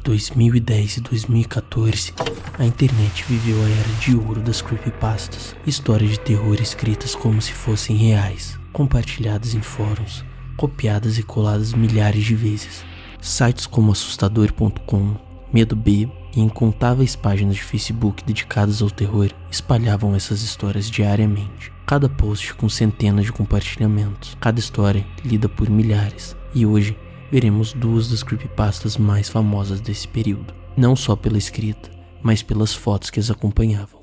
2010 e 2014, a internet viveu a era de ouro das creepypastas, histórias de terror escritas como se fossem reais, compartilhadas em fóruns, copiadas e coladas milhares de vezes. Sites como assustador.com, Medo B e incontáveis páginas de Facebook dedicadas ao terror espalhavam essas histórias diariamente. Cada post com centenas de compartilhamentos, cada história lida por milhares. E hoje veremos duas das creepypastas mais famosas desse período, não só pela escrita, mas pelas fotos que as acompanhavam.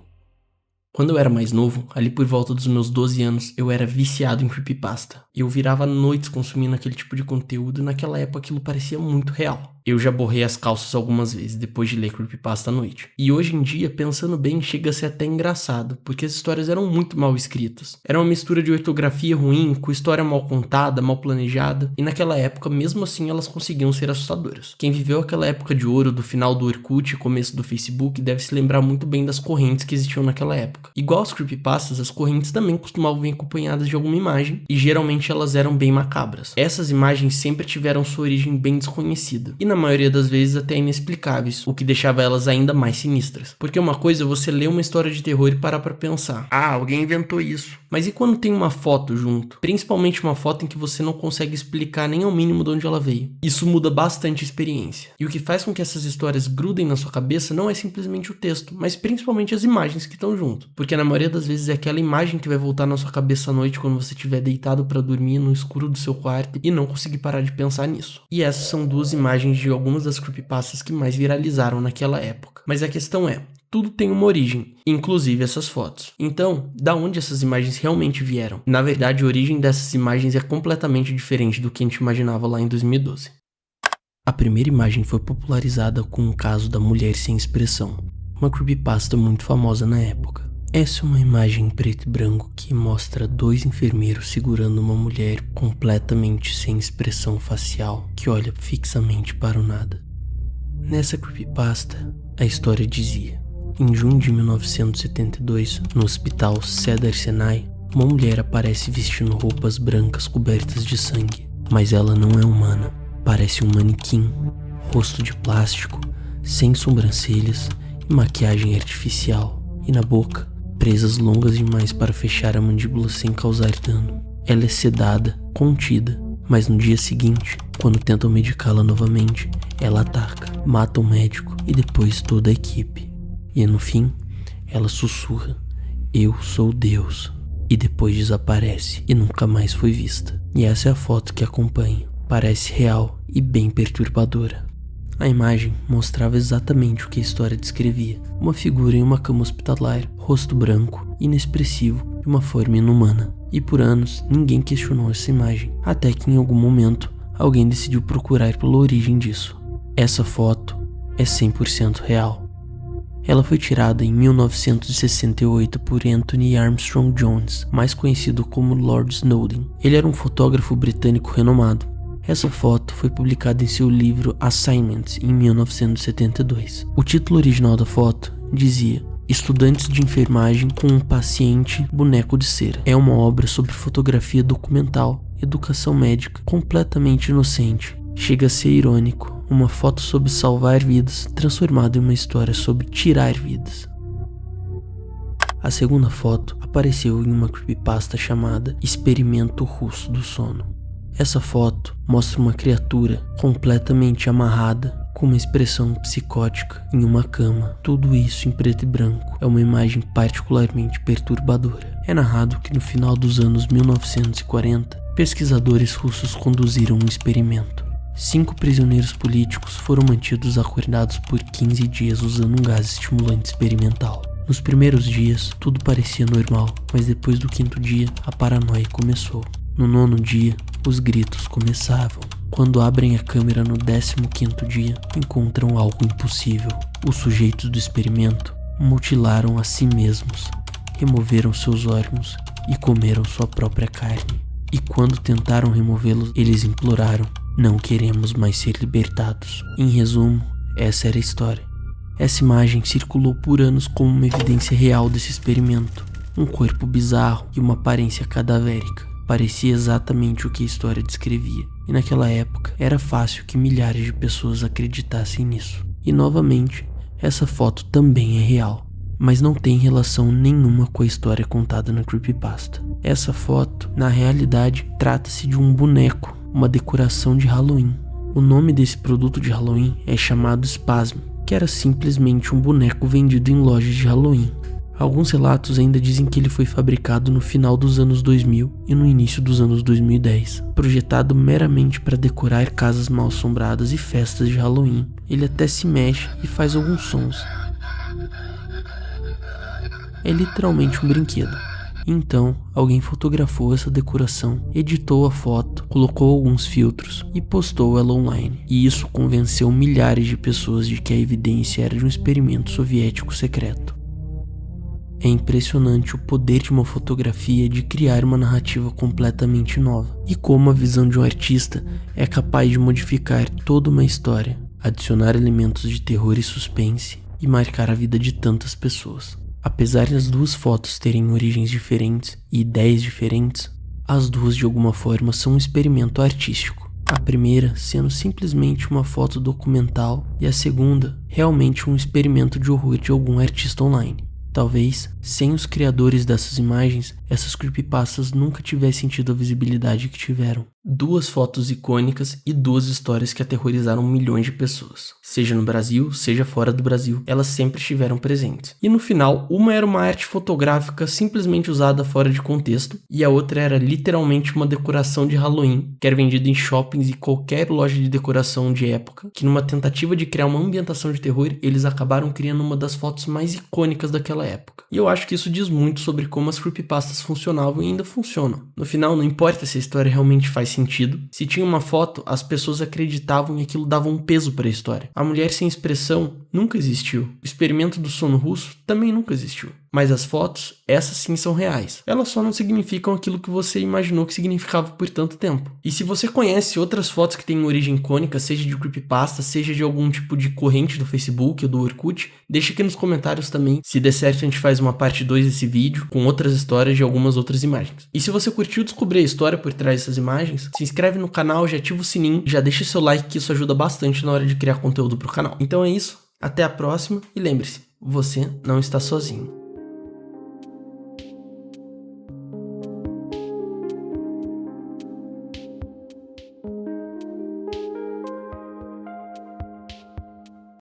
Quando eu era mais novo, ali por volta dos meus 12 anos, eu era viciado em creepypasta. Eu virava noites consumindo aquele tipo de conteúdo e naquela época aquilo parecia muito real. Eu já borrei as calças algumas vezes depois de ler creepypasta à noite. E hoje em dia, pensando bem, chega a ser até engraçado, porque as histórias eram muito mal escritas. Era uma mistura de ortografia ruim, com história mal contada, mal planejada, e naquela época, mesmo assim, elas conseguiam ser assustadoras. Quem viveu aquela época de ouro do final do Orkut e começo do Facebook deve se lembrar muito bem das correntes que existiam naquela época. Igual as creepypastas, as correntes também costumavam vir acompanhadas de alguma imagem, e geralmente elas eram bem macabras. Essas imagens sempre tiveram sua origem bem desconhecida, e na maioria das vezes até inexplicáveis, o que deixava elas ainda mais sinistras. Porque uma coisa é você ler uma história de terror e parar pra pensar, alguém inventou isso. Mas e quando tem uma foto junto? Principalmente uma foto em que você não consegue explicar nem ao mínimo de onde ela veio. Isso muda bastante a experiência. E o que faz com que essas histórias grudem na sua cabeça não é simplesmente o texto, mas principalmente as imagens que estão junto. Porque na maioria das vezes é aquela imagem que vai voltar na sua cabeça à noite quando você estiver deitado pra dormir no escuro do seu quarto e não conseguir parar de pensar nisso. E essas são duas imagens de algumas das creepypastas que mais viralizaram naquela época. Mas a questão é, tudo tem uma origem, inclusive essas fotos. Então, da onde essas imagens realmente vieram? Na verdade, a origem dessas imagens é completamente diferente do que a gente imaginava lá em 2012. A primeira imagem foi popularizada com o caso da mulher sem expressão, uma creepypasta muito famosa na época. Essa é uma imagem em preto e branco que mostra dois enfermeiros segurando uma mulher completamente sem expressão facial que olha fixamente para o nada. Nessa creepypasta, a história dizia: em junho de 1972, no hospital Cedars-Sinai, uma mulher aparece vestindo roupas brancas cobertas de sangue, mas ela não é humana. Parece um manequim, rosto de plástico, sem sobrancelhas e maquiagem artificial, e na boca, presas longas demais para fechar a mandíbula sem causar dano. Ela é sedada, contida, mas no dia seguinte, quando tentam medicá-la novamente, ela ataca, mata o médico e depois toda a equipe. E no fim, ela sussurra: "Eu sou Deus", e depois desaparece e nunca mais foi vista. E essa é a foto que acompanha. Parece real e bem perturbadora. A imagem mostrava exatamente o que a história descrevia: uma figura em uma cama hospitalar, rosto branco, inexpressivo, de uma forma inumana. E por anos ninguém questionou essa imagem, até que em algum momento alguém decidiu procurar pela origem disso. Essa foto é 100% real. Ela foi tirada em 1968 por Anthony Armstrong Jones, mais conhecido como Lord Snowden. Ele era um fotógrafo britânico renomado. Essa foto foi publicada em seu livro Assignment em 1972. O título original da foto dizia: Estudantes de enfermagem com um paciente boneco de cera. É uma obra sobre fotografia documental, educação médica, completamente inocente. Chega a ser irônico, uma foto sobre salvar vidas, transformada em uma história sobre tirar vidas. A segunda foto apareceu em uma creepypasta chamada Experimento Russo do Sono. Essa foto mostra uma criatura completamente amarrada, com uma expressão psicótica, em uma cama. Tudo isso em preto e branco. É uma imagem particularmente perturbadora. É narrado que no final dos anos 1940, pesquisadores russos conduziram um experimento. 5 prisioneiros políticos foram mantidos acordados por 15 dias usando um gás estimulante experimental. Nos primeiros dias, tudo parecia normal, mas depois do 5º dia, a paranoia começou. No 9º dia, os gritos começavam. Quando abrem a câmera no 15º dia, encontram algo impossível. Os sujeitos do experimento mutilaram a si mesmos, removeram seus órgãos e comeram sua própria carne. E quando tentaram removê-los, eles imploraram: "Não queremos mais ser libertados." Em resumo, essa era a história. Essa imagem circulou por anos como uma evidência real desse experimento. Um corpo bizarro e uma aparência cadavérica. Parecia exatamente o que a história descrevia. E naquela época, era fácil que milhares de pessoas acreditassem nisso. E novamente, essa foto também é real, mas não tem relação nenhuma com a história contada na creepypasta. Essa foto, na realidade, trata-se de um boneco, uma decoração de Halloween. O nome desse produto de Halloween é chamado Spasm, que era simplesmente um boneco vendido em lojas de Halloween. Alguns relatos ainda dizem que ele foi fabricado no final dos anos 2000 e no início dos anos 2010, projetado meramente para decorar casas mal-assombradas e festas de Halloween. Ele até se mexe e faz alguns sons. É literalmente um brinquedo. Então, alguém fotografou essa decoração, editou a foto, colocou alguns filtros e postou ela online. E isso convenceu milhares de pessoas de que a evidência era de um experimento soviético secreto. É impressionante o poder de uma fotografia de criar uma narrativa completamente nova, e como a visão de um artista é capaz de modificar toda uma história, adicionar elementos de terror e suspense e marcar a vida de tantas pessoas. Apesar das duas fotos terem origens diferentes e ideias diferentes, as duas de alguma forma são um experimento artístico. A primeira sendo simplesmente uma foto documental e a segunda realmente um experimento de horror de algum artista online. Talvez, sem os criadores dessas imagens, essas creepypastas nunca tivessem tido a visibilidade que tiveram. Duas fotos icônicas e duas histórias que aterrorizaram milhões de pessoas. Seja no Brasil, seja fora do Brasil, elas sempre estiveram presentes. E no final, uma era uma arte fotográfica simplesmente usada fora de contexto, e a outra era literalmente uma decoração de Halloween, que era vendida em shoppings e qualquer loja de decoração de época, que numa tentativa de criar uma ambientação de terror, eles acabaram criando uma das fotos mais icônicas daquela época. E eu acho que isso diz muito sobre como as creepypastas funcionavam e ainda funcionam. No final, não importa se a história realmente faz sentido, se tinha uma foto, as pessoas acreditavam e aquilo dava um peso para a história. A mulher sem expressão nunca existiu. O experimento do sono russo também nunca existiu. Mas as fotos, essas sim são reais. Elas só não significam aquilo que você imaginou que significava por tanto tempo. E se você conhece outras fotos que têm origem icônica, seja de creepypasta, seja de algum tipo de corrente do Facebook ou do Orkut, deixa aqui nos comentários também. Se der certo, a gente faz uma parte 2 desse vídeo, com outras histórias de algumas outras imagens. E se você curtiu descobrir a história por trás dessas imagens, se inscreve no canal, já ativa o sininho, já deixa seu like, que isso ajuda bastante na hora de criar conteúdo pro canal. Então é isso, até a próxima e lembre-se, você não está sozinho.